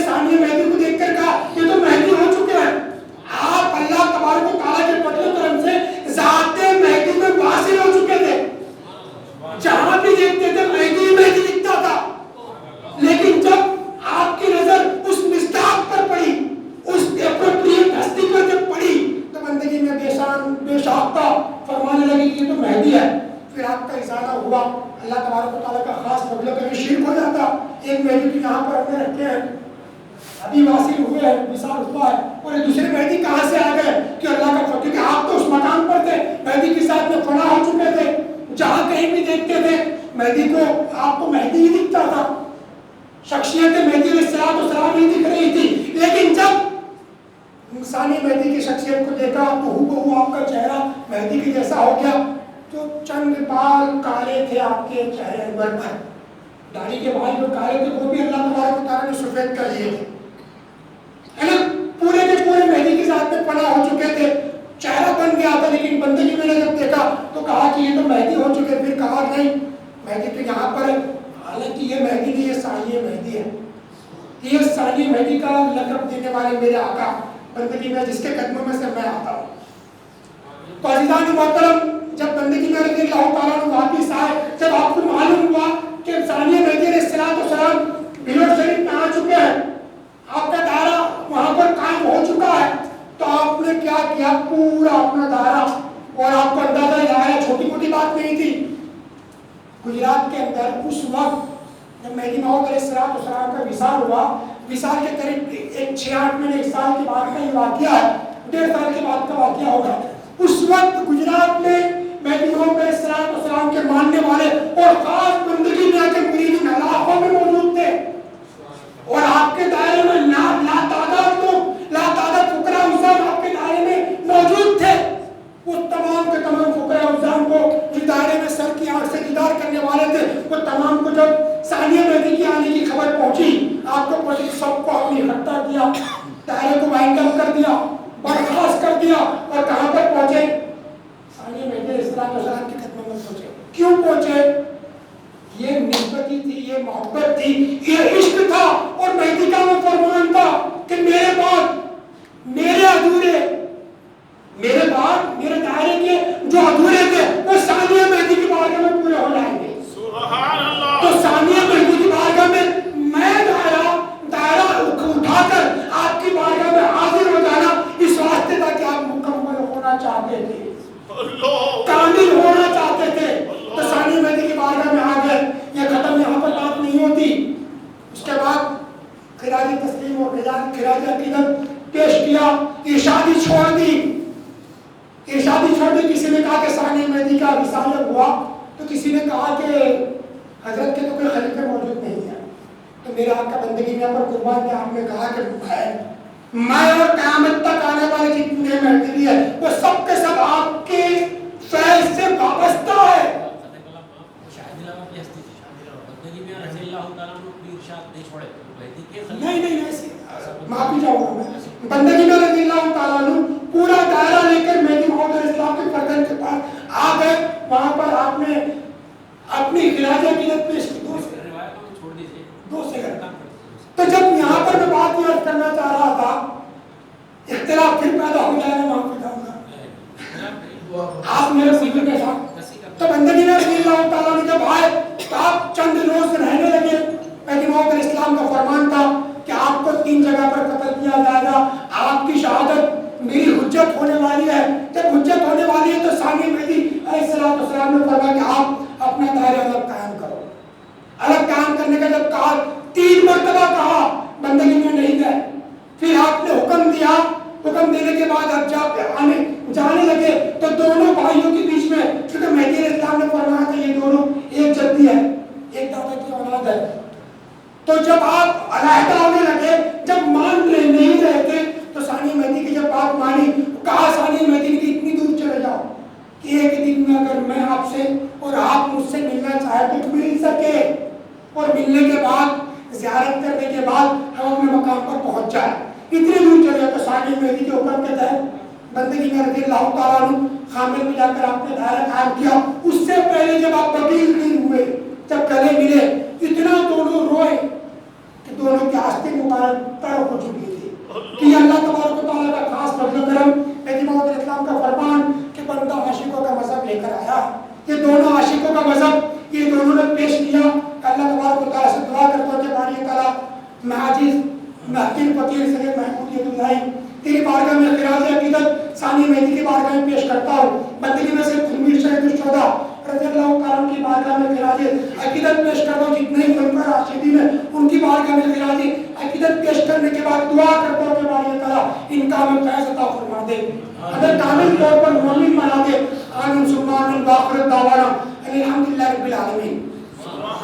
ثانیہ مہدی کو دیکھ کر کہا یہ تو مہدی ہو چکے ہیں. آپ اللہ تبارک و تعالیٰ کے فضل و کرم سے ذات مہدی میں واصل ہو چکے تھے. جہاں بھی دیکھتے تھے مہدی مہدی دکھتا تھا. لیکن جب آپ کی نظر اس مصداق پر پڑی, اس اپروپریٹ ہستی پر جب پڑی, تو بندگی میں بے شان بے شاختہ فرمانے لگی کہ یہ تو مہدی ہے. پھر آپ کا اشارہ ہوا, اللہ تبارک و تعالیٰ کا خاص فضل کبھی شرک ہو جاتا. ایک مہدی کو یہاں پر ہم نے رکھے ہیں, ابھی واصل ہوئے ہیں, مثال ہوا ہے, اور ایک دوسرے مہدی کہاں سے آ گئے کہ اللہ کا فضل, کیونکہ آپ تو اس مقام پر تھے, مہدی کے ساتھ میں فنا ہو چکے تھے. جہاں کہیں بھی دیکھتے تھے مہدی کو, آپ کو مہدی ہی دکھتا تھا, شخصیت مہدی علیہ السلام ہی دکھ رہی تھی. لیکن جب انسانی مہدی کی شخصیت کو دیکھا تو ہو آپ کا چہرہ مہدی کے جیسا ہو گیا. جو چند بال کالے تھے آپ کے چہرے پر, داڑھی کے بال جو کالے تھے وہ بھی اللہ تبارک و تعالیٰ نے سفید کر دیے تھے, ہے نا. پورے کے پورے مہدی کے ساتھ میں پناہ ہو چکے تھے, چہرہ بن گیا تھا. لیکن بندگی میں نے جب دیکھا تو کہا کہ یہ تو مہدی ہو چکے. پھر کہا نہیں, مہدی تو یہاں پر ہے. حالانکہ یہ مہدی نہیں, یہ ثانیہ مہدی ہے. یہ ثانیہ مہدی کا لقب دینے والے میرے آقا بندگی میں, جس کے قدموں میں سے میں آتا ہوں. تو عزیزان محترم, جب بندگی میں رضی اللہ تعالیٰ عنہ واپس آئے, جب آپ کو معلوم ہوا کہ ثانیہ مہدی علیہ السلام بلوچ شریف میں آ چکے ہیں, آپ کا دائرہ وہاں پر قائم ہو چکا ہے, تو آپ نے کیا کیا, پورا اپنا دائرہ, اور آپ کو اندازہ دائرہ چھوٹی موٹی بات نہیں تھی. گجرات کے اندر اس وقت جب مہدی موعود علیہ السلام کا وصال ہوا, وصال کے قریب 6-8 مہینے 1 سال کے بعد کا یہ واقعہ ہے, 1.5 سال کے بعد کا واقعہ ہوگا. اس وقت گجرات میں مہدی موعود علیہ السلام کے ماننے والے اور خاص بندگی میں کے مرید علاقوں میں موجود تھے, اور آپ کے دائرے میں لا تعداد لوگ, لا تعداد فقراء عزام آپ کے دائرے میں موجود تھے. وہ تمام کے تمام فقراء عزام کو جو دائرے میں سر کی آنکھ سے دیدار کرنے والے تھے, وہ تمام کو جب ثانیہ مہدی کی آنے کی خبر پہنچی, آپ کو پہنچی, سب کو آپ نے اکٹھا کیا, دائرے کو وائنڈ اپ کر دیا, برخاست کر دیا, اور کہاں پر پہنچے, ثانیہ مہدی علیہ السلام کے خدمت میں پہنچے. کیوں پہنچے؟ یہ نسبتی تھی, یہ محبت تھی, یہ عشق تھا. اور مہدی کا وہ فرمان تھا کہ میرے بعد میرے ادھورے, میرے بعد میرے دائرے کے جو ادھورے تھے وہ ثانیہ مہدی کی بارگاہ میں پورے ہو جائیں گے. سبحان اللہ. تو ثانیہ مہدی کی بارگاہ میں دائرہ اٹھا کر آپ کی بارگاہ میں حاضر ہو جانا اس واسطے تھا کہ آپ مکمل ہونا چاہتے تھے, کامل ہونا چاہتے تھے. تو ثانیہ مہدی کی بارگاہ میں آ گئے. یہ ختم یہاں پر بات نہیں ہوتی. اس کے بعد خراج تسلیم اور خراج عقیدت پیش کیا, ارشادی چھوڑ دی. ارشادی چھوڑ دی. کسی نے کہا کہ ثانیہ مہدی کا وصال ہوا, تو کسی نے کہا کہ حضرت کے تو کوئی خلیفہ موجود نہیں ہے. تو میرے آقا بندگی میں پر قربان نے آپ نے کہا کہ میں اور قیامت تک آنے والے جتنے مہدی ہے وہ سب کے سب آپ کے فیض سے وابستہ ہے. نہیں معافی چاہوں گا میں. بندگی میں رضی اللہ تعالیٰ عنہ پورا دائرہ لے کر مہدی موعود علیہ السلام کے فرزند کے پاس آ گئے. وہاں پر آپ نے اپنی خراج عقیدت پیش کی. دو سیکنڈ. تو جب یہاں پر میں بات یہ کرنا چاہ رہا تھا, اختلاف پھر پیدا ہو جائے گا, معافی چاہوں گا آپ میرے فکر کے ساتھ. تو بندگی میں رضی اللہ تعالیٰ عنہ جب آئے تو آپ چند روز رہنے لگے. مہدی موعود علیہ السلام کا فرمان تھا کہ آپ کو 3 جگہ پر قتل کیا جائے گا. آپ کی شہادت میری حجت ہونے والی ہے. جب حجت ہونے والی ہے تو ثانیہ مہدی علیہ السلام نے فرمایا کہ آپ اپنا دائرہ الگ قائم کرو. الگ قائم کرنے کا جب کہا, 3 مرتبہ کہا, بندگی میں نہیں گئے. پھر آپ نے حکم دیا. حکم دینے کے بعد اب جب جانے لگے تو دونوں بھائیوں کے بیچ میں, کیونکہ مہدی علیہ السلام نے فرمایا کہ یہ دونوں ایک جدی ہے, ایک دادا کی اولاد ہے. تو جب آپ علیحدہ ہونے لگے, جب مان رہے نہیں رہے تھے, تو ثانیہ مہدی کی جب بات مانی, کہا ثانیہ مہدی نے اتنی دور چلے جاؤ کہ ایک دن میں اگر میں آپ سے اور آپ مجھ سے ملنا چاہے تو مل سکے, اور ملنے کے بعد زیارت کرنے کے بعد ہم اپنے مقام پر پہنچ جائے. اتنی دور چلے. تو ثانیہ مہدی کے حکم کے تحت بندگی میں رضی اللہ تعالیٰ عنہ خامل میں جا کر آپ نے دائرہ قائم کیا. اس سے پہلے جب آپ بقیع دن ہوئے, جب گلے ملے, اتنا دونوں روئے کہ دونوں کے آستین مبارک ہو چکی تھی کہ یہ اللہ تبارک و تعالیٰ کا خاص فضل و کرم مہدی موعود اسلام کا فرمان کہ بندہ عاشقوں کا مذہب لے کر آیا. یہ دونوں عاشقوں کا مذہب یہ دونوں نے پیش کیا. اللہ تبارک و تعالیٰ سے دعا کرتا ہوں کہ باری تعالیٰ میں عاجز محقیر فقیر سید محمود اللہ تیری بارگاہ میں خراج عقیدت ثانی مہدی کی بارگاہ میں پیش کرتا ہوں. بندگی میں سے تلمیر شہید الشہداء رضی اللہ تعالیٰ کی بارگاہ میں خراج عقیدت پیش کرتا ہوں. جتنے ہی خلفائے راشدین ہیں ان کی بارگاہ میں خراج عقیدت پیش کرنے کے بعد دعا کرتا ہوں کہ باری تعالیٰ ان کا ہمیں فیض عطا فرما دے.